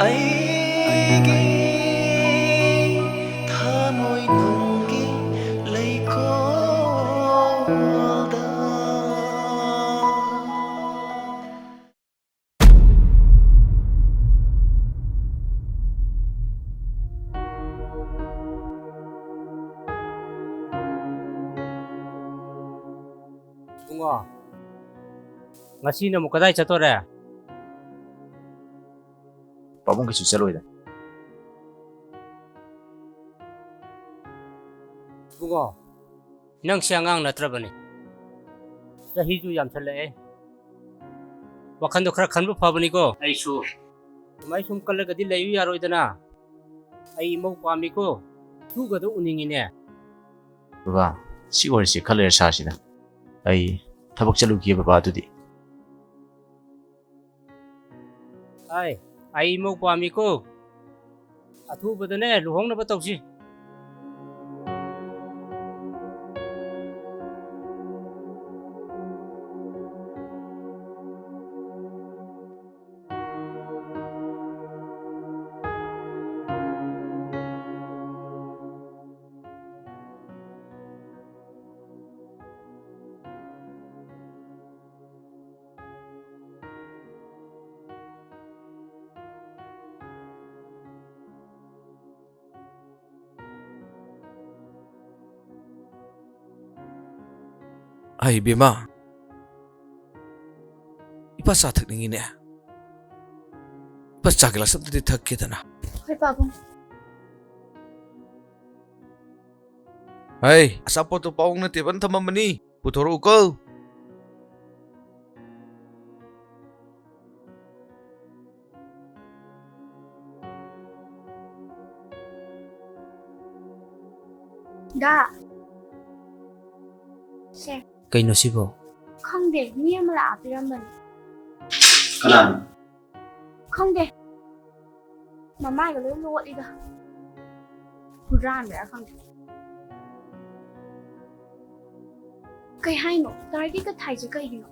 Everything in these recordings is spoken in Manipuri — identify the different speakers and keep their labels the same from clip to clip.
Speaker 1: ꯑꯩꯒꯤ ꯊꯃꯣꯏ ꯅꯨꯡꯒꯤ ꯂꯩꯀꯣꯜꯗ
Speaker 2: bungo ngasi na mo kadai chatore
Speaker 3: Pabong kisu chaloida.
Speaker 2: bungo nang siangang natrabani sahi ju yam thale wakhan do khara khanbu phabani ko ai su mai sum kalaga di leyu yaroidana ai mo pami ko tu ga do uningine
Speaker 3: Baba, si warisi khaler sasida. Ai thabak chalu ki baba dudi.
Speaker 2: ai mo pami ko athu badane luhong na batawsi
Speaker 4: Ay, Bima. Ipasa thak ningine. Pas chakila sabda di thak kita na.
Speaker 5: Hoy, Pabong.
Speaker 4: Ay, asapo to paong na tiban tamamani. Putoro ko.
Speaker 5: Da. Sir,
Speaker 2: kaino sibo
Speaker 5: khangde mi ama la apiramban.
Speaker 3: Kanan.
Speaker 5: Khangde. Mama ga lo lo ida. Huran ra khangde. Kai hai no, target ka thai je kai no.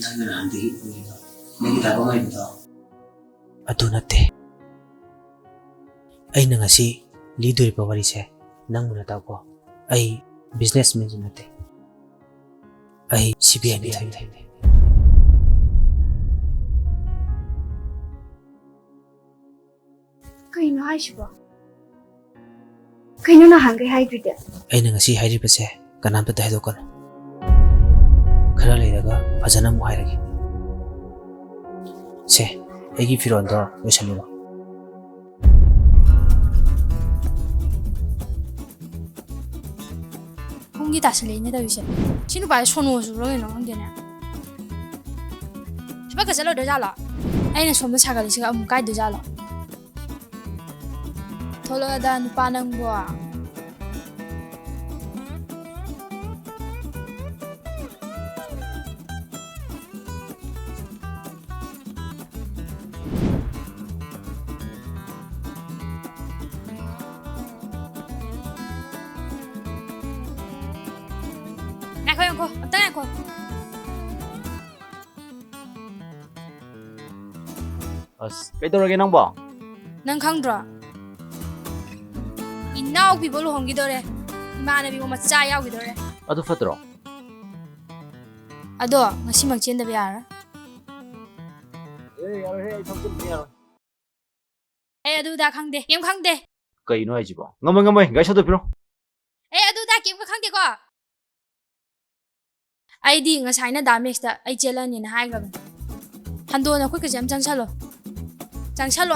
Speaker 1: ꯅꯪꯅ ꯅꯍꯥꯟꯗꯒꯤ ꯎꯔꯤꯕ ꯅꯪꯒꯤ ꯊꯕꯛ ꯉꯥꯏꯕꯗꯣ
Speaker 2: ꯑꯗꯨ ꯅꯠꯇꯦ ꯑꯩꯅ ꯉꯁꯤ ꯂꯤꯗꯣꯔꯤꯕ ꯋꯥꯔꯤꯁꯦ ꯅꯪꯕꯨꯅ ꯇꯥꯎꯀꯣ ꯑꯩ ꯕꯤꯖꯤꯅꯦꯁꯃꯦꯟꯁꯨ ꯅꯠꯇꯦ ꯑꯩ CBI ꯊꯕꯛꯅꯤ
Speaker 5: Kaino hai shibo. Kaino na hangai hydride.
Speaker 2: ꯑꯩꯅ ꯉꯁꯤ ꯍꯥꯏꯔꯤꯕꯁꯦ ꯀꯅꯥꯝꯇ ꯍꯥꯏꯗꯣꯛꯀꯅꯨ ꯈꯔ ꯂꯩꯔꯒ ꯐꯖꯅ ꯑꯃꯨꯛ ꯍꯥꯏꯔꯒꯦ ꯁꯦ ꯑꯩꯒꯤ ꯐꯤꯔꯣꯟꯗꯣ ꯂꯣꯏꯁꯜꯂꯨꯔꯣ
Speaker 6: 홍기 다슬리네 다위세 친구 바에 손오수 그러게는 한게네 집에 잘로 되잖아 아이는 손도 차가리 시가 아무 가이 되잖아 돌아다 누빠는 거야 나고 어떠냐고
Speaker 3: Kaitorage nang ba?
Speaker 6: 난 강드라 이나오 비볼로 홍기더래 이마나비 뭐 맞자 야오기더래
Speaker 3: Adu fatro.
Speaker 6: 아도 ngasi magcienda biara aduda khangde yem khangde
Speaker 3: Kaino hai jibo. Ngamai gai sadu piro.
Speaker 6: aduda kem khangde ko ID ngasai na damex da ai chelani na hai gaban hando na khoi ka jam changchalo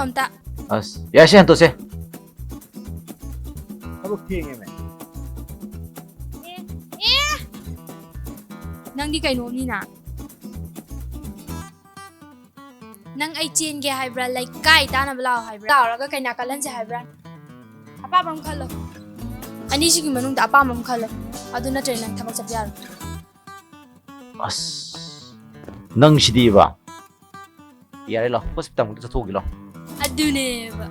Speaker 6: amta
Speaker 3: As, ya she hanto se. Thabak thienge me.
Speaker 6: nangdi kaino ni na nang ai chen ge haibra like kai ta na blau haibra raga kaina kalan se haibra apa bam khalo ani sigi manung da apa mam khalo aduna train nang thabak chap yar
Speaker 3: As. Nang shidi ba. Yare lo, hospital mo sa thogi lo.
Speaker 6: adune ba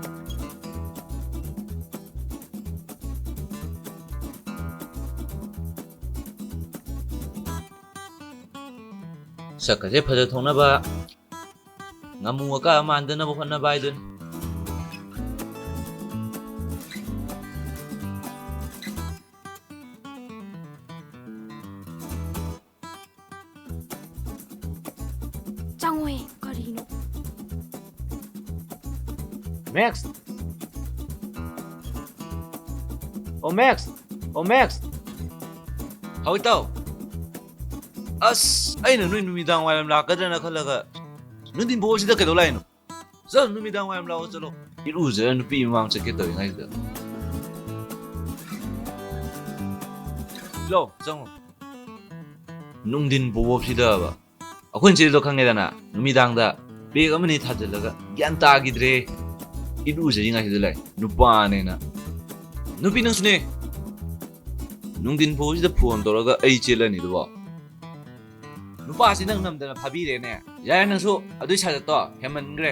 Speaker 3: ꯁꯛꯀꯁꯦ ꯐꯖ ꯊꯣꯛꯅꯕ ꯉꯥꯃꯨ ꯑꯀꯥ ꯃꯥꯟꯗꯅꯕ ꯍꯣꯠꯅꯕ ꯍꯥꯏꯗꯨꯅꯤ
Speaker 5: ꯆꯪꯉꯣꯏ ꯀꯔꯤꯅꯣ
Speaker 3: ꯃꯦꯛꯁ ꯑꯣ ꯃꯦꯛꯁ ꯑꯣ ꯃꯦꯛꯁ ꯍꯧ ꯏꯇꯥꯎ ꯑꯁ ꯑꯩꯅ ꯅꯣꯏ ꯅꯨꯃꯤꯗꯥꯡ ꯋꯥꯏꯔꯝ ꯂꯥꯛꯀꯗ꯭ꯔꯅ ꯈꯜꯂꯒ ꯅꯨꯡꯊꯤꯟ ꯕꯣꯜꯁꯤꯗ ꯀꯩꯗꯧ ꯂꯥꯛꯏꯅꯣ ꯆꯠꯂꯣ ꯅꯨꯃꯤꯗꯥꯡ ꯋꯥꯏꯔꯝ ꯂꯥꯛꯑꯣ ꯆꯠꯂꯣ ꯏꯔꯨꯖꯔ ꯅꯨꯄꯤ ꯃꯃꯥꯡ ꯆꯠꯀꯦ ꯇꯧꯔꯤꯉꯩꯁꯤꯗ ꯂꯣ ꯆꯪꯉꯣ ꯅꯨꯡꯊꯤꯟ ꯕꯣꯕꯁꯤꯗꯕ ꯑꯩꯈꯣꯏꯅ ꯆꯦꯜꯗꯣ ꯈꯪꯉꯦꯗꯅ ꯅꯨꯃꯤꯗꯥꯡꯗ ꯕꯦꯒ ꯑꯃꯅꯤ ꯊꯥꯖꯤꯜꯂꯒ ꯒ꯭ꯌꯥꯟ ꯇꯥꯈꯤꯗ꯭ꯔꯦ 이루어지기가 ꯂꯥꯛ 누빠네나 누비 능수네 ꯅꯨꯡꯊꯤꯟ ꯐꯥꯎꯁꯤꯗ ꯐꯣꯟ ꯇꯧꯔꯒ ꯑꯩ ꯆꯦꯜꯂꯅꯤꯗꯨꯕꯣ ꯅꯨꯄꯥꯁꯤ ꯅꯪ ꯅꯝꯗꯅ ꯐꯥꯕꯤꯔꯦꯅꯦ ꯌꯥꯔꯦ ꯅꯪꯁꯨ ꯑꯗꯨꯏ ꯁꯥꯖꯠꯇꯣ ꯍꯦꯃꯟꯈ꯭ꯔꯦ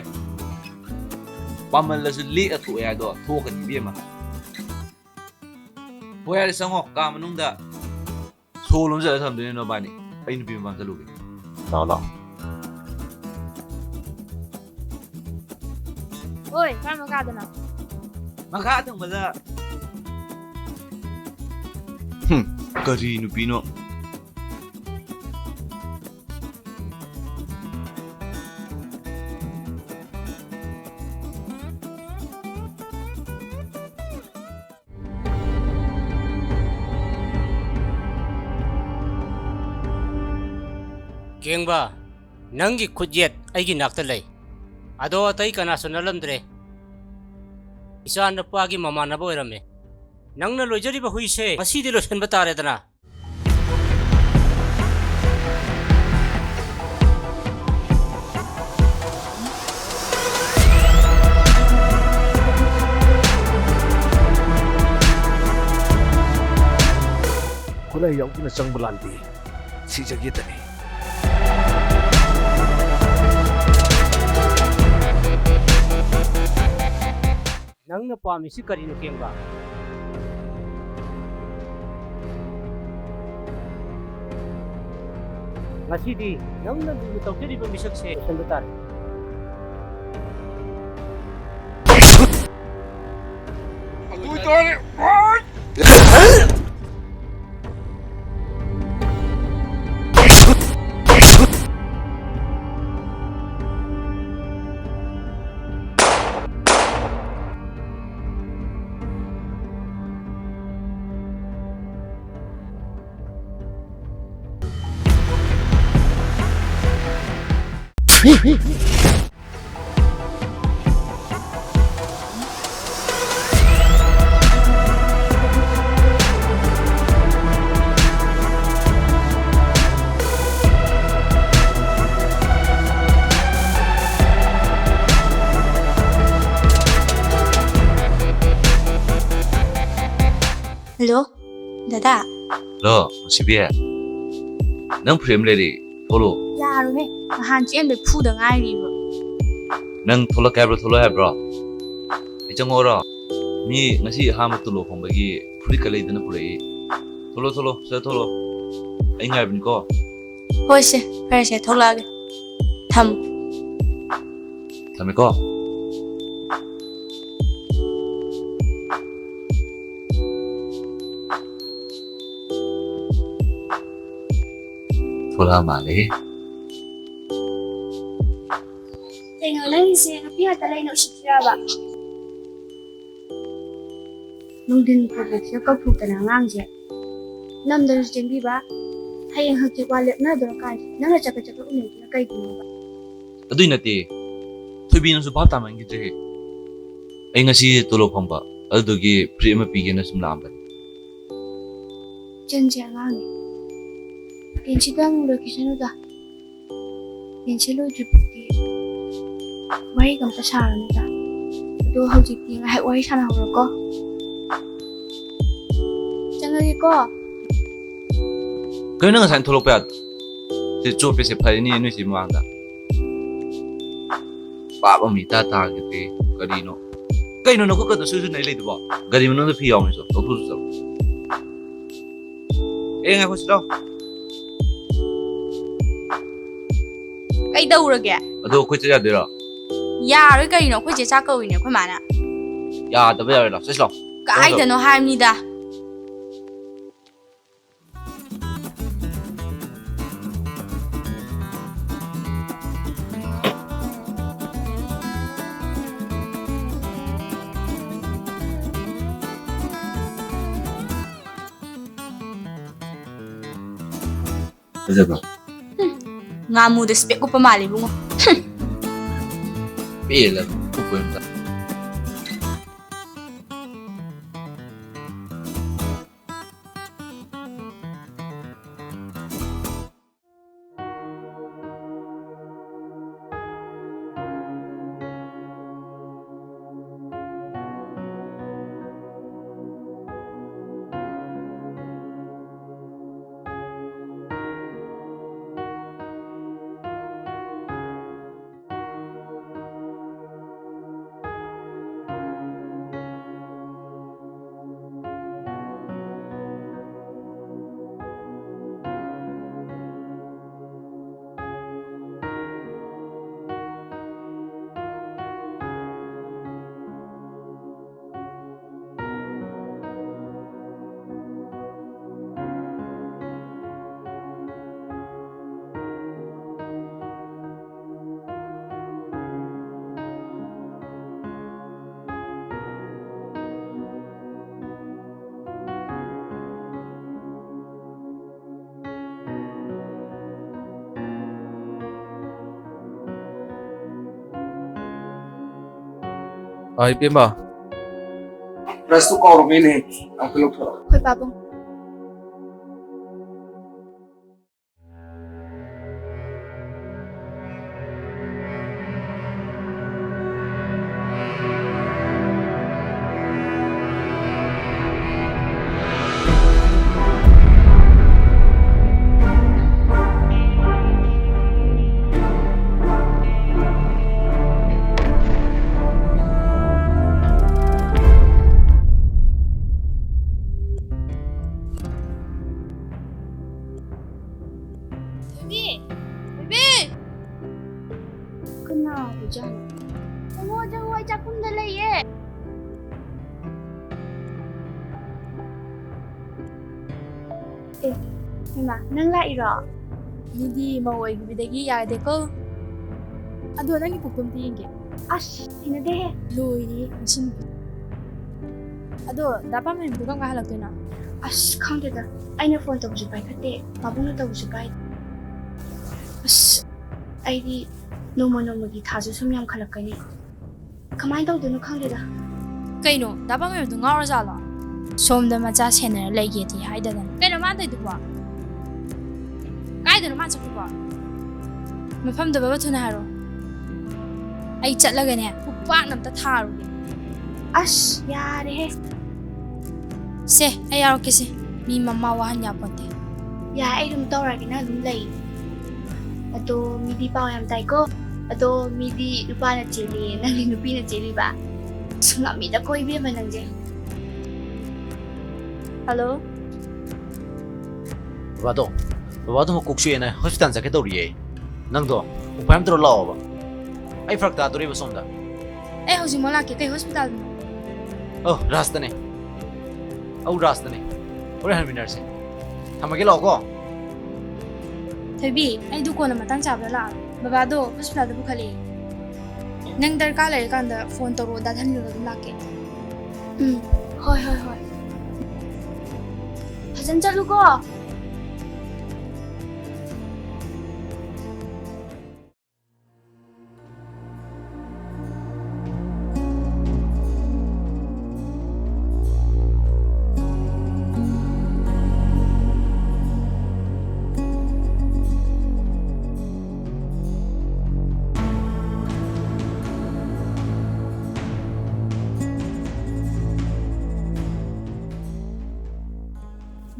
Speaker 3: ꯄꯥꯝꯃꯜꯂꯁꯨ ꯂꯦꯛꯑ ꯊꯣꯛꯑꯦ ꯍꯥꯏꯗꯣ ꯊꯣꯛꯀꯅꯤ ꯏꯕꯦꯝꯃ ꯍꯣꯏ ꯌꯥꯔꯦ ꯆꯪꯉꯣ ꯀꯥ ꯃꯅꯨꯡꯗ ꯁꯣ ꯂꯣꯟꯖꯜꯂ ꯊꯝꯗꯣꯏꯅꯦ ꯅꯣꯕꯥꯅꯤ ꯑꯩ ꯅꯨꯄꯤ ꯃꯃꯥꯡ ꯆꯠꯂꯨꯒꯦ ꯂꯥꯛꯑꯣ ꯂꯥꯛꯑꯣ
Speaker 6: ꯍꯣꯏ ꯀꯔꯝꯕ ꯀꯥꯗꯅꯣ
Speaker 3: ꯃꯈꯥ ꯊꯪꯕꯗ ꯀꯔꯤ ꯅꯨꯄꯤꯅꯣ
Speaker 2: ꯀꯦꯡꯕ ꯅꯪꯒꯤ ꯈꯨꯠꯌꯦꯠ ꯑꯩꯒꯤ ꯅꯥꯛꯇ ꯂꯩ ꯑꯗꯣ ꯑꯇꯩ ꯀꯅꯥꯁꯨ ꯅꯠꯂꯝꯗ꯭ꯔꯦ ꯏꯆꯥ ꯅꯨꯄꯥꯒꯤ ꯃꯃꯥꯟꯅꯕ ꯑꯣꯏꯔꯝꯃꯦ ꯅꯪꯅ ꯂꯣꯏꯖꯔꯤꯕ ꯍꯨꯏꯁꯦ ꯉꯁꯤꯗꯤ ꯂꯣꯏꯁꯤꯟꯕ ꯇꯥꯔꯦꯗꯅ
Speaker 7: ꯈꯨꯠꯂꯥꯏ ꯌꯥꯎꯗꯨꯅ ꯆꯪꯕ ꯂꯥꯟꯗꯦ ꯁꯤꯖꯒꯦꯇꯅꯤ
Speaker 2: ꯅꯪꯅ ꯄꯥꯝꯃꯤꯁꯤ ꯀꯔꯤꯅꯣ ꯀꯦꯡꯕ ꯉꯁꯤꯗꯤ ꯅꯪꯅ ꯂꯨꯅ ꯇꯧꯖꯔꯤꯕ ꯃꯤꯁꯛꯁꯦ ꯂꯣꯏꯁꯤꯟꯕ ꯇꯥꯔꯦ
Speaker 6: ꯍꯜꯂꯣ ꯗꯗꯥ
Speaker 3: ꯂꯣ ꯁꯤꯕꯤ ꯅꯪ ꯐ꯭ꯔꯦꯝ ꯂꯩꯔꯤ ꯊꯣꯛꯂꯣ
Speaker 6: ꯌꯥꯔꯣꯏꯍꯦ ꯅꯍꯥꯟ ꯆꯦꯟꯕꯩ ꯐꯨꯗ ꯉꯥꯏꯔꯤꯕ
Speaker 3: ꯅꯪ ꯊꯣꯛꯂꯛꯀꯦ ꯍꯥꯏꯕ꯭ꯔꯣ ꯊꯣꯛꯂꯛꯑꯣ ꯍꯥꯏꯕ꯭ꯔꯣ ꯑꯩ ꯆꯪꯉꯛꯑꯣꯔꯣ ꯃꯤ ꯉꯁꯤ ꯑꯍꯥꯟꯕ ꯇꯣꯂꯣꯞ ꯐꯪꯕꯒꯤ ꯐꯨꯔꯤꯠꯀ ꯂꯩꯗꯅ ꯄꯨꯔꯛꯏ ꯊꯣꯛꯂꯣ ꯁꯤꯗ ꯊꯣꯛꯂꯣ ꯑꯩ ꯉꯥꯏꯕꯅꯤꯀꯣ
Speaker 6: ꯍꯣꯏ ꯁꯦ ꯐꯔꯦ ꯁꯦ ꯊꯣꯛꯂꯛꯑꯒꯦ ꯊꯝꯃꯨ
Speaker 3: ꯊꯝꯃꯦꯀꯣ ꯊꯣꯛꯂꯛꯑ ꯃꯥꯜꯂꯦ
Speaker 5: ꯀꯩꯅꯣ ꯅꯪꯒꯤꯁꯦ ꯅꯨꯄꯤ ꯉꯥꯛꯇ ꯂꯩꯅ ꯎꯁꯤꯠꯇ꯭ꯔꯕ ꯅꯨꯡꯊꯤꯟ ꯄ꯭ꯔꯣꯖꯦꯛꯁꯤꯗ ꯀꯧꯊꯣꯛꯇꯅ ꯑꯉꯥꯡꯁꯦ ꯅꯝꯗꯅꯁꯨ ꯆꯦꯟꯕꯤꯕ ꯍꯌꯦꯡ ꯍꯪꯆꯤꯠ ꯋꯥ ꯂꯦꯞꯅꯗꯣꯔ ꯀꯥꯟꯁꯤꯗ ꯅꯪꯅ ꯆꯠꯄ ꯎꯅꯩꯗꯨꯅ ꯀꯩꯒꯤꯅꯣꯕ
Speaker 3: ꯑꯗꯨꯏ ꯅꯠꯇꯦ ꯊꯣꯏꯕꯤꯅꯁꯨ ꯚꯥꯞ ꯇꯥꯃꯟꯈꯤꯗ꯭ꯔꯦ ꯑꯩ ꯉꯁꯤ ꯇꯣꯂꯣꯞ ꯐꯪꯕ ꯑꯗꯨꯗꯨꯒꯤ ꯐꯨꯔꯤꯠ ꯑꯃ ꯄꯤꯒꯦꯅ ꯁꯨꯝ ꯂꯥꯛꯑꯝꯕꯅꯤ
Speaker 5: ꯆꯟꯁꯦ ꯑꯉꯥꯡꯅꯦ ꯄꯦꯟꯁꯤꯗꯪ ꯂꯣꯏꯈꯤꯁꯅꯨꯗ ꯄꯦꯟꯁꯤ ꯂꯣꯏꯗ꯭ꯔꯤꯐꯥꯎꯗꯤ ꯋꯥꯔꯤꯒ ꯑꯝꯇ ꯁꯥꯔꯅꯨꯗ ꯑꯗꯣ ꯍꯧꯖꯤꯛꯇꯤ ꯉꯥꯏꯍꯥꯛ ꯋꯥꯔꯤ ꯁꯥꯟꯅꯍꯧꯔꯣꯀꯣ ꯆꯪꯉꯒꯦꯀꯣ
Speaker 3: ꯀꯩꯅꯣ ꯉꯁꯥꯏ ꯊꯣꯛꯂꯛꯄ ꯌꯥꯗ꯭ꯔꯣ ꯁꯤ ꯆꯣꯞꯄꯦꯁꯦ ꯐꯔꯅꯤ ꯅꯣꯏꯁꯤ ꯃꯃꯥꯡꯗ ꯄꯥꯞ ꯑꯃ ꯏꯇꯥ ꯇꯥꯈꯤꯗ꯭ꯔꯦ ꯀꯔꯤꯅꯣ ꯀꯩꯅꯣ ꯅꯈꯨꯠꯀꯗꯣ ꯁꯨꯁꯨ ꯅꯩ ꯂꯩꯗꯨꯕꯣ ꯒꯥꯔꯤ ꯃꯅꯨꯡꯗ ꯐꯤ ꯌꯥꯎꯕꯅꯤꯁꯨ ꯂꯧꯊꯣꯛꯁꯨ ꯆꯠꯂꯣ ꯉꯥꯏꯈꯣ ꯁꯤꯗ
Speaker 6: ꯀꯩꯗꯧꯔꯒꯦ
Speaker 3: ꯑꯗꯣ ꯑꯩꯈꯣꯏ ꯆꯠ ꯌꯥꯗꯣꯏꯔꯣ
Speaker 6: ꯌꯥꯔꯣꯏ ꯀꯩꯅꯣ ꯑꯩꯈꯣꯏ ꯆꯦ ꯆꯥꯛ ꯀꯧꯏꯅꯦ ꯑꯩꯈꯣꯏ ꯃꯥꯅ
Speaker 3: ꯌꯥꯗꯕ ꯌꯥꯔꯣꯏ ꯂꯥꯎ ꯆꯠꯁꯤ ꯂꯥꯎ
Speaker 6: ꯀꯥꯏꯗꯅꯣ ꯍꯥꯏꯕꯅꯤꯗ
Speaker 3: ꯐꯖꯕ꯭ꯔꯣ
Speaker 6: ꯉꯥꯃꯨꯗ ꯁ꯭ꯄꯦꯛ ꯎꯞꯄ ꯃꯥꯜꯂꯤ ꯏꯕꯨꯡꯉꯣ
Speaker 3: ꯄꯦꯜꯂꯕ ꯎꯞꯄ ꯑꯝꯇ
Speaker 4: 이뱀아. 브레스 거울이네. 앞으로 가.
Speaker 5: ꯍꯣꯏ ꯄꯥꯕꯨꯡ ꯀꯅꯥ ꯑꯣꯏꯖꯥꯠꯅꯣ ꯆꯪꯉꯣ ꯆꯪꯉꯣ ꯑꯩ ꯆꯥꯛꯈꯨꯝꯗ ꯂꯩꯌꯦ ꯏꯃꯥ ꯅꯪ ꯂꯥꯛꯏꯔꯣ
Speaker 6: ꯃꯤꯗꯤ ꯃꯧ ꯑꯣꯏꯈꯤꯕꯗꯒꯤ ꯌꯥꯗꯦꯀꯣ ꯑꯗꯣ ꯅꯪꯒꯤ ꯄꯨꯛꯇꯣ ꯑꯝꯇ ꯌꯦꯡꯒꯦ
Speaker 5: ꯑꯁ ꯍꯩꯅꯗꯦꯍꯦ
Speaker 6: ꯂꯣꯏꯔꯦ ꯃꯁꯤꯡ ꯑꯗꯣ ꯗꯥꯄꯥ ꯃꯌꯥꯝꯗꯣ ꯀꯝ ꯍꯜꯂꯛꯇꯣꯏꯅꯣ
Speaker 5: ꯑꯁ ꯈꯪꯗꯦꯗ ꯑꯩꯅ ꯐꯣꯟ ꯇꯧꯕꯁꯨ ꯄꯥꯏꯈꯠꯇꯦ ꯄꯥꯕꯨꯡꯅ ꯇꯧꯕꯁꯨ ꯄꯥꯏꯗꯦ ꯑꯁ ꯑꯩꯗꯤ ꯅꯣꯡꯃ ꯅꯣꯡꯃꯒꯤ ꯊꯥꯁꯨ ꯁꯨꯝ ꯌꯥꯝꯈꯠꯂꯛꯀꯅꯤ ꯀꯃꯥꯏꯅ ꯇꯧꯗꯣꯏꯅꯣ ꯈꯪꯗꯦꯗ
Speaker 6: ꯀꯩꯅꯣ ꯗꯥꯄꯥ ꯃꯌꯥꯝꯗꯣ ꯉꯥꯎꯔꯖꯥꯠꯂꯣ ꯁꯣꯝꯗ ꯃꯆꯥ ꯁꯦꯟꯅꯔ ꯂꯩꯒꯦꯗꯤ ꯍꯥꯏꯗꯗꯅ ꯀꯩꯅꯣ ꯃꯥ ꯇꯧꯏꯗꯨꯕꯣ ꯀꯥꯏꯗꯅꯣ ꯃꯥ ꯆꯠꯈꯤꯕꯣ ꯃꯐꯝꯗꯣ ꯕꯕꯥ ꯊꯨꯅ ꯍꯥꯏꯔꯣ ꯑꯩ ꯆꯠꯂꯒꯅꯦ ꯄꯨꯛꯄꯥꯛꯅ ꯑꯝꯇ ꯊꯥꯔꯨꯒꯦ
Speaker 5: ꯑꯁ ꯌꯥꯔꯦꯍꯦ
Speaker 6: ꯁꯦ ꯑꯩ ꯌꯥꯎꯔꯛꯀꯦꯁꯦ ꯃꯤ ꯃꯃꯥ ꯋꯥꯍꯟ ꯌꯥꯄꯣꯟꯇꯦ
Speaker 5: ꯌꯥꯏ ꯑꯩ ꯑꯗꯨꯝ ꯇꯧꯔꯒꯦ ꯅꯪ ꯑꯗꯨꯝ ꯂꯩ ꯑꯗꯣ ꯃꯤꯗꯤ ꯄꯥꯎ ꯌꯥꯝ ꯇꯥꯏꯀꯣ ꯑꯗꯣ ꯃꯤꯗꯤ ꯅꯨꯄꯥꯅ ꯆꯦꯜꯂꯤ ꯅꯪꯗꯤ ꯅꯨꯄꯤꯅ ꯆꯦꯜꯂꯤꯕ ꯁꯨꯡꯉꯝꯃꯤꯗ ꯀꯣ ꯏꯕꯦꯝꯃ ꯅꯪꯁꯦ
Speaker 6: ꯍꯜꯂꯣ
Speaker 8: ꯕꯕꯥꯗꯣ ꯃꯀꯣꯛ ꯆꯤꯛꯑꯦꯅ ꯍꯣꯁꯄꯤꯇꯥꯜ ꯆꯠꯀꯦ ꯇꯧꯔꯤꯌꯦ ꯅꯪꯗꯣ ꯎꯄꯥꯏ ꯑꯝꯇ ꯂꯥꯛꯑꯣꯕ ꯑꯩ ꯐꯔꯛ ꯇꯥꯗꯣꯔꯤꯕ ꯁꯣꯝꯗ
Speaker 6: ꯑꯩ ꯍꯧꯖꯤꯛꯃꯛ ꯂꯥꯛꯀꯦ ꯀꯩ ꯍꯣꯁꯄꯤꯇꯥꯜꯗꯅꯣ
Speaker 8: ꯔꯥꯖꯇꯅꯦ ꯔꯥꯖꯇꯅꯦ ꯍꯣꯔꯦꯟ ꯍꯟꯃꯤꯟꯅꯔꯁꯦ ꯊꯝꯃꯒꯦ ꯂꯥꯛꯑꯣꯀꯣ
Speaker 6: ꯊꯣꯏꯕꯤ ꯑꯩꯗꯨ ꯀꯣꯟꯅ ꯃꯇꯥꯡ ꯆꯥꯕꯗ ꯂꯥꯛꯑꯒꯦ ꯕꯕꯥꯗꯣ ꯍꯣꯁꯄꯤꯇꯥꯜꯗ ꯄꯨꯈꯠꯂꯛꯑꯦ ꯅꯪ ꯗꯔꯀꯥꯔ ꯂꯩꯔꯀꯥꯟꯗ ꯐꯣꯟ ꯇꯧꯔꯛꯑꯣ ꯗꯥꯊꯟꯕꯤꯒ ꯑꯗꯨꯝ ꯂꯥꯛꯀꯦ
Speaker 5: ꯍꯣꯏ ꯐꯖꯅ ꯆꯠꯂꯨꯀꯣ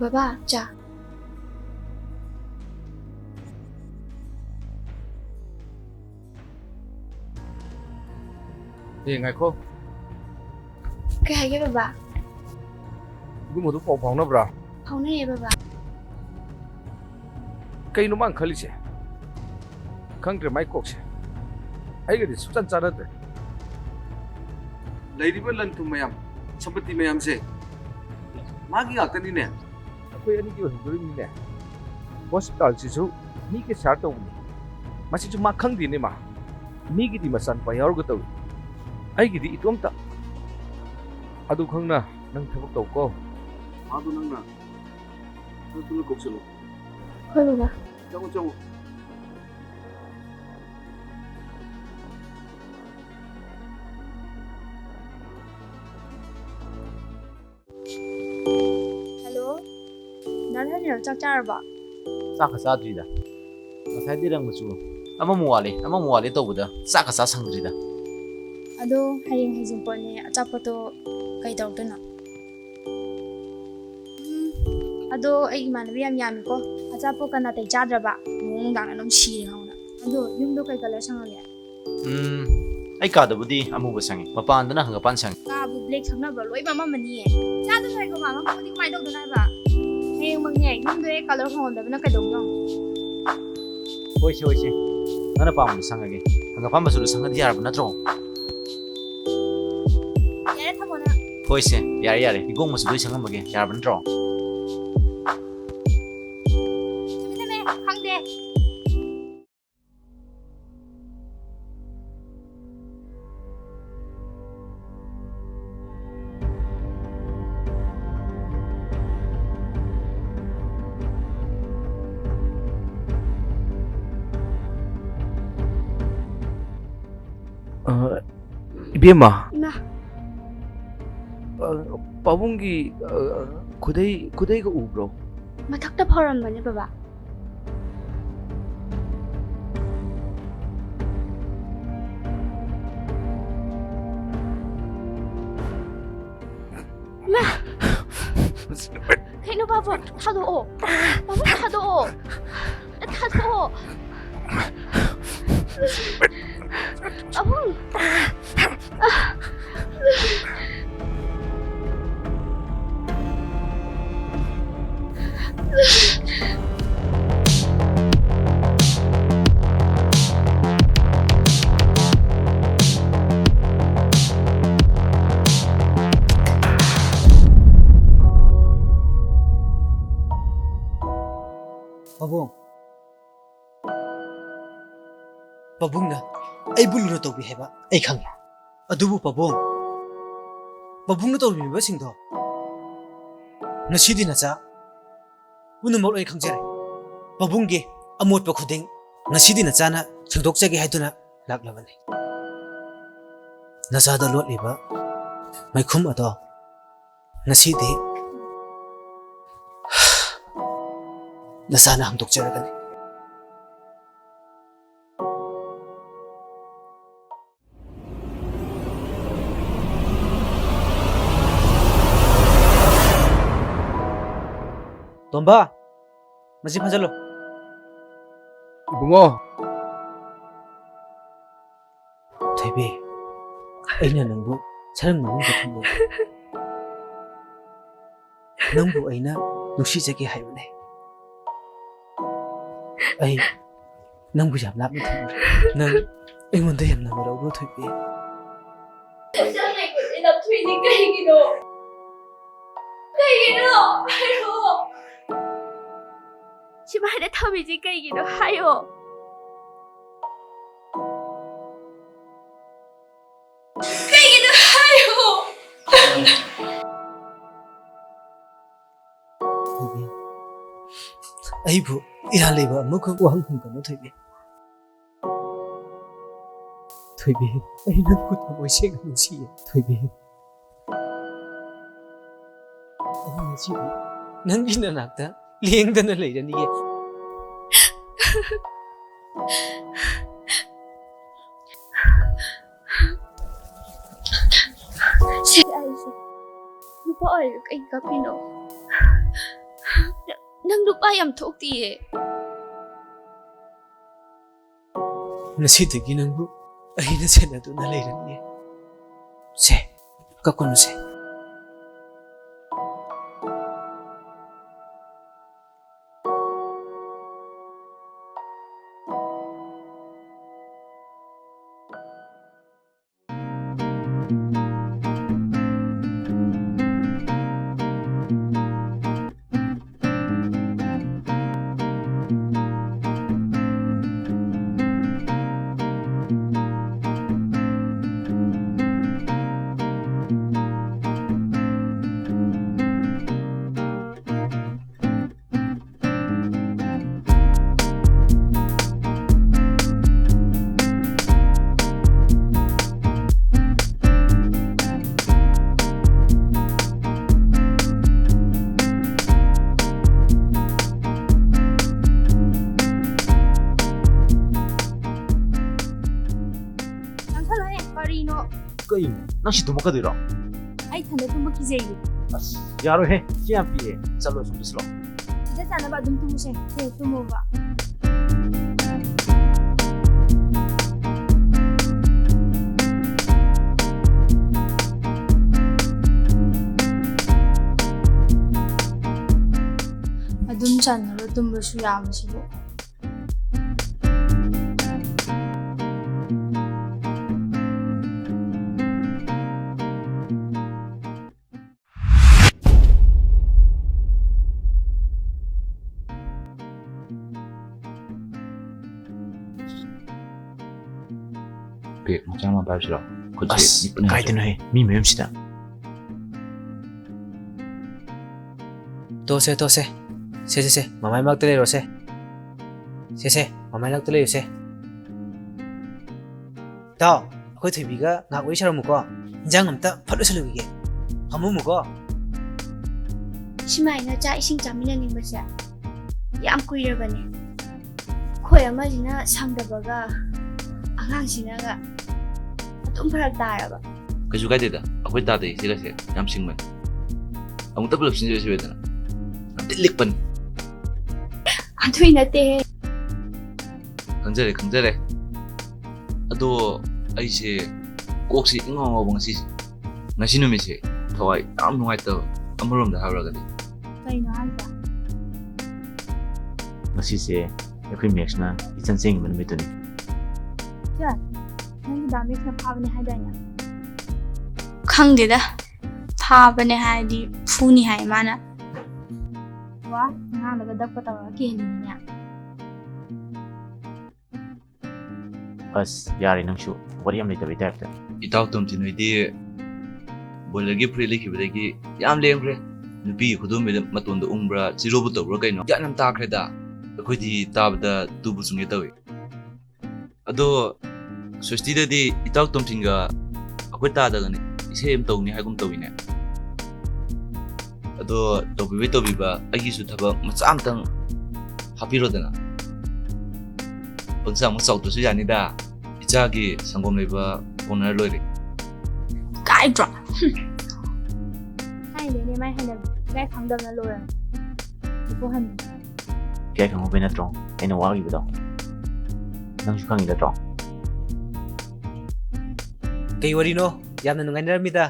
Speaker 5: Baba, 자.
Speaker 4: ꯉꯥꯏꯈꯣ
Speaker 5: Kaya hage baba.
Speaker 7: 이거 ꯄꯥꯎ ꯐꯥꯎꯅꯕ꯭ꯔꯥ
Speaker 5: Faunaiye baba.
Speaker 7: ꯀꯩꯅꯣ ꯃꯥꯅ ꯈꯜꯂꯤꯁꯦ ꯈꯪꯗ꯭ꯔꯦ ꯃꯥꯏ ꯀꯣꯛꯁꯦ ꯑꯩꯒꯗꯤ ꯁꯨꯡꯆꯥꯟ ꯆꯥꯟꯅꯗ꯭ꯔꯦ ꯂꯩꯔꯤꯕ ꯂꯟ ꯊꯨꯝ ꯃꯌꯥꯝ ꯁꯝꯄꯇꯤ ꯃꯌꯥꯝꯁꯦ ꯃꯥꯒꯤ ꯉꯥꯛꯇꯅꯤꯅꯦ ꯑꯩꯈꯣꯏ ꯑꯅꯤꯒꯤ ꯑꯣꯏꯍꯧꯗꯣꯔꯤꯕꯅꯤꯅꯦ ꯍꯣꯁꯄꯤꯇꯥꯜꯁꯤꯁꯨ ꯃꯤꯒꯤ ꯁꯤꯌꯥꯔ ꯇꯧꯕꯅꯤ ꯃꯁꯤꯁꯨ ꯃꯥ ꯈꯪꯗꯦꯅꯦ ꯃꯥ ꯃꯤꯒꯤꯗꯤ ꯃꯆꯥꯅꯨꯄꯥ ꯌꯥꯎꯔꯒ ꯇꯧꯏ ꯑꯩꯒꯤꯗꯤ ꯏꯇꯣꯝꯇ ꯑꯗꯨ ꯈꯪꯅ ꯅꯪ ꯊꯕꯛ ꯇꯧꯀꯣ ꯃꯥꯗꯣ ꯅꯪꯅ ꯊꯨꯅ ꯀꯧꯁꯜꯂꯨ
Speaker 5: ꯍꯣꯏ ꯕꯕꯥ
Speaker 7: ꯆꯪꯉꯨ ꯆꯪꯉꯨ
Speaker 6: ꯍꯜꯂꯣ ꯅꯪ ꯆꯥꯛ ꯆꯥꯔꯕ
Speaker 8: ꯆꯥꯛꯀ ꯆꯥꯗ꯭ꯔꯤꯗ ꯉꯁꯥꯏꯗꯤ ꯔꯪꯕꯁꯨ ꯑꯃꯃꯨꯛ ꯋꯥꯠꯂꯦ ꯇꯧꯕꯗ ꯆꯥꯛꯀ ꯆꯥ ꯁꯪꯗ꯭ꯔꯤꯗ
Speaker 6: ꯑꯗꯣ ꯍꯌꯦꯡ ꯍꯩꯖꯤꯡꯄꯣꯠꯅꯦ ꯑꯆꯥꯄꯣꯠꯇꯣ ꯀꯩ ꯇꯧꯔꯛꯇꯣꯏꯅꯣ ꯑꯗꯣ ꯑꯩ ꯏꯃꯥꯟꯅꯕꯤ ꯌꯥꯝ ꯌꯥꯝꯃꯤꯀꯣ ꯑꯆꯥꯄꯣꯠꯀ ꯅꯥꯇꯩ ꯆꯥꯗ꯭ꯔꯕ ꯅꯨꯡꯗꯥꯡ ꯑꯗꯨꯝ ꯁꯤꯔꯦ ꯈꯪꯕ꯭ꯔꯥ ꯑꯗꯣ ꯌꯨꯝꯗꯣ ꯀꯩ ꯀꯂꯔ ꯁꯪꯉꯒꯦ
Speaker 8: ꯑꯩ ꯀꯥꯗꯕꯨꯗꯤ ꯑꯃꯨꯕ ꯁꯪꯉꯤ ꯃꯄꯥꯟꯗꯅ ꯍꯪꯒꯄꯥꯟ ꯁꯪꯉꯤ
Speaker 6: ꯀꯥꯕꯨ ꯕ꯭ꯂꯦꯛ ꯁꯪꯅꯕ꯭ꯔꯥ ꯂꯣꯏ ꯃꯝꯃꯝꯃꯅꯤꯌꯦ ꯆꯥꯗꯁꯨ ꯍꯥꯏꯀꯣ ꯉꯥꯡꯉꯝꯃꯗꯤ ꯀꯃꯥꯏꯅ ꯇꯧꯗꯣꯏꯅꯣ ꯍꯥꯏꯕ ꯍꯌꯦꯡꯃꯛꯅꯦ ꯌꯨꯝꯗꯣ ꯍꯦꯛ ꯀꯂꯔ ꯍꯣꯡꯍꯟꯗꯕꯅ ꯀꯩꯗꯧꯒꯦ
Speaker 8: ꯍꯣꯏꯁꯦ ꯅꯪꯅ ꯄꯥꯝꯕꯗꯣ ꯁꯪꯉꯒꯦ ꯍꯪꯒꯄꯥꯟ ꯃꯆꯨꯗꯣ ꯁꯪꯉꯗꯤ ꯌꯥꯔꯕ ꯅꯠꯇ꯭ꯔꯣ
Speaker 6: ꯌꯥꯔꯦ ꯊꯝꯃꯣ ꯅꯪ
Speaker 8: ꯍꯣꯏꯁꯦ ꯌꯥꯔꯦ ꯏꯒꯣꯡ ꯃꯆꯨꯗꯣ ꯁꯪꯉꯝꯃꯒꯦ ꯌꯥꯔꯕ ꯅꯠꯇ꯭ꯔꯣ
Speaker 6: ꯊꯝꯃꯦ ꯈꯪꯗꯦ
Speaker 4: 이베마
Speaker 5: 이마
Speaker 4: 빠봉기 구데이가 우브로
Speaker 5: ꯃꯊꯛꯇ ꯐꯧꯔꯝꯕꯅꯦ ꯕꯕꯥ 그ꯩꯅꯣ 바보 타도어 바보 타도어 타도어 바보
Speaker 1: ꯄꯥꯕꯨꯡ ꯄꯥꯕꯨꯡꯅ ꯑꯩꯕꯨ ꯂꯨꯅ ꯇꯧꯕꯤ ꯍꯥꯏꯕ ꯑꯩ ꯈꯪꯉꯦ ꯑꯗꯨꯕꯨ ꯄꯥꯕꯨꯡꯅ ꯇꯧꯔꯤꯕꯁꯤꯡꯗꯣ ꯉꯁꯤꯗꯤ ꯅꯆꯥ ꯄꯨꯝꯅꯃꯛ ꯂꯣꯏ ꯈꯪꯖꯔꯦ ꯄꯥꯕꯨꯡꯒꯤ ꯑꯃꯣꯠꯄ ꯈꯨꯗꯤꯡ ꯉꯁꯤꯗꯤ ꯅꯆꯥꯅ ꯁꯦꯡꯗꯣꯛꯆꯒꯦ ꯍꯥꯏꯗꯨꯅ ꯂꯥꯛꯂꯕꯅꯤ ꯅꯆꯥꯗ ꯂꯣꯠꯂꯤꯕ ꯃꯩꯈꯨꯝ ꯑꯗꯣ ꯉꯁꯤꯗꯤ ꯅꯆꯥꯅ ꯍꯥꯡꯗꯣꯛꯆꯔꯒꯅꯤ ꯇꯣꯝꯕ ꯃꯁꯤ ꯐꯖꯜꯂꯣ
Speaker 7: 이봉어
Speaker 1: ꯊꯣꯏꯕꯤ ꯑꯩꯅ ꯅꯪꯕꯨ ꯁꯔꯝ ꯃꯅꯨꯡꯗ ꯊꯝꯂꯒ ꯅꯪꯕꯨ ꯑꯩꯅ ꯅꯨꯡꯁꯤꯖꯒꯦ ꯍꯥꯏꯕꯅꯦ ꯑꯩ ꯅꯪꯕꯨ ꯌꯥꯝ ꯂꯥꯞꯅ ꯊꯝꯃꯨꯔꯦ ꯅꯪ ꯑꯩꯉꯣꯟꯗ ꯌꯥꯝꯅ ꯃꯔꯧꯔꯣ ꯊꯣꯏꯕꯤ
Speaker 6: ꯊꯨꯏꯗꯤ ꯀꯩꯒꯤꯅꯣ ꯍꯥꯏꯔꯛꯑꯣ ꯁꯨꯃꯥꯏꯅ ꯊꯝꯃꯤꯁꯤ ꯀꯩꯒꯤꯅꯣ ꯍꯥꯏꯌꯣ ꯀꯩꯒꯤꯅꯣ ꯍꯥꯏꯌꯣ
Speaker 1: ꯊꯣꯏꯕꯤ ꯑꯩꯕꯨ ꯏꯔꯥꯟ ꯂꯩꯕ ꯑꯃꯈꯛ ꯋꯥꯍꯪ ꯍꯪꯒꯅꯨ ꯊꯣꯏꯕꯤ ꯊꯣꯏꯕꯤ ꯑꯩ ꯅꯪꯕꯨ ꯊꯃꯣꯏ ꯁꯦꯡꯅ ꯅꯨꯡꯁꯤꯌꯦ ꯊꯣꯏꯕꯤ ꯑꯩ ꯉꯁꯤꯗꯤ ꯅꯪꯒꯤ ꯅꯅꯥꯛꯇ ꯂꯦꯡꯗꯅ ꯂꯩꯔꯅꯤꯌꯦ
Speaker 5: ꯁꯤ ꯑꯩꯁꯦ ꯅꯨꯄꯥ ꯑꯣꯏꯔꯒ ꯀꯩ ꯀꯞꯄꯤꯅꯣ ꯅꯪ ꯅꯨꯄꯥ ꯌꯥꯝ ꯊꯣꯛꯇꯤꯌꯦ
Speaker 1: ꯉꯁꯤꯗꯒꯤ ꯅꯪꯕꯨ ꯑꯩꯅ ꯁꯦꯟꯅꯗꯨꯅ ꯂꯩꯔꯅꯤꯌꯦ ꯁꯦ ꯀꯞꯀꯅꯨꯁꯦ
Speaker 8: ꯀꯩꯅꯣ ꯅꯪ ꯁꯤ ꯇꯨꯝꯃꯛꯀꯗꯣꯏꯔꯣ
Speaker 6: ꯑꯩ ꯊꯟꯗ ꯇꯨꯝꯕ ꯀꯤꯖꯩꯌꯦ
Speaker 8: ꯑꯁ ꯌꯥꯔꯣꯏꯍꯦ ꯁꯤ ꯌꯥꯝ ꯄꯤꯑꯦ ꯆꯠꯂꯣ ꯁꯣꯝꯗ ꯆꯠꯂꯣ
Speaker 6: ꯁꯤꯗ ꯆꯥꯅꯕ ꯑꯗꯨꯝ ꯇꯨꯝꯃꯨꯁꯦ ꯁꯦ ꯇꯨꯝꯃꯣꯕ ꯑꯗꯨꯝ ꯆꯥꯟꯅꯕ ꯇꯨꯝꯕꯁꯨ ꯌꯥꯕꯁꯤꯕꯨ
Speaker 3: ꯕꯦꯛ ꯃꯆꯥ ꯑꯃ ꯄꯥꯏꯕꯁꯤꯔꯣ ꯈꯨꯠꯁꯦ
Speaker 8: ꯑꯁ
Speaker 3: ꯅꯤꯛꯄꯅ ꯌꯥꯗ꯭ꯔꯦ.
Speaker 8: ꯀꯥꯏꯗꯅꯣꯍꯦ ꯃꯤ ꯃꯌꯨꯝꯁꯤꯗ
Speaker 1: ꯇꯣꯁꯦ ꯁꯦ ꯃꯃꯥꯏ ꯃꯛꯇ ꯂꯩꯔꯣꯁꯦ ꯁꯦ ꯃꯃꯥꯏ ꯃꯛꯇ ꯂꯩꯔꯣꯁꯦ ꯇꯥꯎ ꯑꯩꯈꯣꯏ ꯊꯣꯏꯕꯤꯒ ꯉꯥꯏꯍꯥꯛ ꯋꯥꯔꯤ ꯁꯥꯔꯝꯃꯨꯀꯣ ꯏꯟꯖꯥꯡ ꯑꯝꯇ ꯐꯠ ꯂꯣꯏꯁꯜꯂꯨꯈꯤꯒꯦ ꯐꯝꯃꯝꯃꯨꯀꯣ
Speaker 5: ꯁꯨꯃꯥꯏꯅ ꯆꯥꯛ ꯏꯁꯤꯡ ꯆꯥꯃꯤꯟꯅꯅꯤꯡꯕꯁꯦ ꯌꯥꯝ ꯀꯨꯏꯔꯕꯅꯦ ꯑꯩꯈꯣꯏ ꯑꯃꯁꯤꯅ ꯁꯪꯗꯕꯒ ꯑꯉꯥꯡꯁꯤꯅꯒ ꯑꯗꯨꯝ ꯐꯔꯛ ꯇꯥꯔꯕ
Speaker 3: ꯀꯩꯁꯨ ꯀꯥꯏꯗꯦꯗ ꯑꯩꯈꯣꯏ ꯇꯥꯗꯩ ꯁꯤꯒꯁꯦ ꯌꯥꯝ ꯁꯤꯡꯕꯅꯤ ꯑꯃꯨꯛꯇ ꯄꯨꯂꯞ ꯁꯤꯟꯖꯔꯁꯤꯗꯅ ꯌꯥꯝ ꯂꯤꯛꯄꯅꯤ
Speaker 5: ꯑꯗꯨꯏ ꯅꯠꯇꯦꯍꯦ
Speaker 3: ꯈꯪꯖꯔꯦ ꯑꯗꯣ ꯑꯩꯁꯦ ꯀꯣꯛꯁꯤ ꯏꯉꯥꯎ ꯉꯥꯎꯕ ꯉꯁꯤ ꯅꯨꯃꯤꯠꯁꯦ ꯊꯋꯥꯏ ꯌꯥꯝ ꯅꯨꯡꯉꯥꯏꯇꯕ ꯑꯃꯔꯣꯝꯗ ꯍꯥꯏꯔꯨꯔꯒꯗꯤ
Speaker 6: ꯀꯩꯅꯣ ꯍꯥꯏꯁꯦ
Speaker 8: ꯉꯁꯤꯁꯦ ꯑꯩꯈꯣꯏ ꯃꯦꯛꯁꯅ ꯏꯆꯟ ꯆꯦꯟꯈꯤꯕ ꯅꯨꯃꯤꯠꯇꯨꯅꯤ
Speaker 6: ꯅꯪꯒꯤ ꯗꯥꯃꯦꯛꯁꯅ ꯐꯥꯕꯅꯦ ꯍꯥꯏꯗꯥꯏꯅꯦ ꯈꯪꯗꯦꯗ ꯐꯥꯕꯅꯦ ꯍꯥꯏꯔꯗꯤ ꯐꯨꯅꯤ ꯍꯥꯏ ꯃꯥꯅ ꯋꯥ ꯑꯉꯥꯡꯗꯒ ꯗꯛꯄ ꯇꯧꯔꯒ ꯀꯤꯍꯟꯅꯤꯡꯉꯤꯅꯦ
Speaker 8: ꯑꯁ ꯌꯥꯔꯦ ꯅꯪꯁꯨ ꯋꯥꯔꯤ ꯌꯥꯝ ꯂꯩꯇꯕꯩ ꯇꯥꯏꯞꯇ
Speaker 3: ꯏꯇꯥꯎ ꯇꯣꯝꯊꯤ ꯅꯣꯏꯗꯤ ꯕꯣꯏꯂꯔꯒꯤ ꯐꯨꯔꯤꯠ ꯂꯩꯈꯤꯕꯗꯒꯤ ꯌꯥꯝ ꯂꯦꯝꯈ꯭ꯔꯦ ꯅꯨꯄꯤꯒꯤ ꯈꯨꯗꯣꯝꯕꯤꯗ ꯃꯇꯣꯟꯗ ꯎꯪꯕ꯭ꯔꯥ ꯖꯤꯔꯣꯕꯨ ꯇꯧꯕ꯭ꯔꯥ ꯀꯩꯅꯣ ꯒ꯭ꯌꯥꯟ ꯌꯥꯝ ꯇꯥꯈ꯭ꯔꯦꯗ ꯑꯩꯈꯣꯏꯗꯤ ꯇꯥꯕꯗ ꯇꯨꯕꯨ ꯆꯨꯡꯒꯦ ꯇꯧꯏ ꯑꯗꯣ ꯁ꯭ꯋꯦꯁꯇꯤꯗꯗꯤ ꯏꯇꯥꯎ ꯇꯣꯝꯊꯤꯟꯒ ꯑꯩꯈꯣꯏ ꯇꯥꯗꯒꯅꯤ ꯏꯁꯩ ꯑꯃ ꯇꯧꯅꯤ ꯍꯥꯏꯒꯨꯝ ꯇꯧꯏꯅꯦ ꯑꯗꯣ ꯇꯧꯕꯤꯕ ꯑꯩꯒꯤꯁꯨ ꯊꯕꯛ ꯃꯆꯥ ꯑꯃꯇꯪ ꯍꯥꯞꯄꯤꯔꯣꯗꯅ ꯄꯪꯆꯥꯃꯨꯛ ꯆꯥꯎꯗ꯭ꯔꯁꯨ ꯌꯥꯅꯤꯗ ꯏꯆꯥꯒꯤ ꯁꯪꯒꯣꯝ ꯂꯩꯕ ꯍꯣꯠꯅꯔ ꯂꯣꯏꯔꯦ
Speaker 6: ꯀꯥꯏꯗ꯭ꯔꯣ ꯍꯥꯏꯅꯦ ꯃꯥꯏ ꯍꯩꯅꯕꯤ ꯀꯥꯏ ꯈꯪꯗꯕꯅ ꯂꯣꯏꯔꯝ ꯄꯣꯍꯟꯅꯤ
Speaker 8: ꯀꯌꯥ ꯈꯪꯍꯧꯕꯩ ꯅꯠꯇ꯭ꯔꯣ ꯑꯩꯅ ꯋꯥꯈꯤꯕꯗꯣ ꯅꯪꯁꯨ ꯈꯪꯉꯤ ꯅꯠꯇ꯭ꯔꯣ
Speaker 1: ꯀꯩ ꯋꯥꯔꯤꯅꯣ ꯌꯥꯝꯅ ꯅꯨꯡꯉꯥꯏꯅꯔꯝꯃꯤꯗ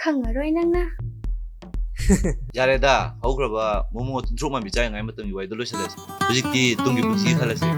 Speaker 5: ꯈꯪꯉꯔꯣꯏ ꯅꯪꯅ
Speaker 3: ꯌꯥꯔꯦꯗ ꯍꯧꯈ꯭ꯔꯕ ꯃꯣꯃꯣ 30 ꯃꯥꯟꯕꯤ ꯆꯥꯔꯤꯉꯩ ꯃꯇꯝꯒꯤ ꯋꯥꯔꯤꯗꯣ ꯂꯣꯏꯁꯤꯜꯂꯁꯤ ꯍꯧꯖꯤꯛꯇꯤ ꯇꯨꯡꯒꯤ ꯄꯨꯟꯁꯤ ꯈꯜꯂꯁꯤ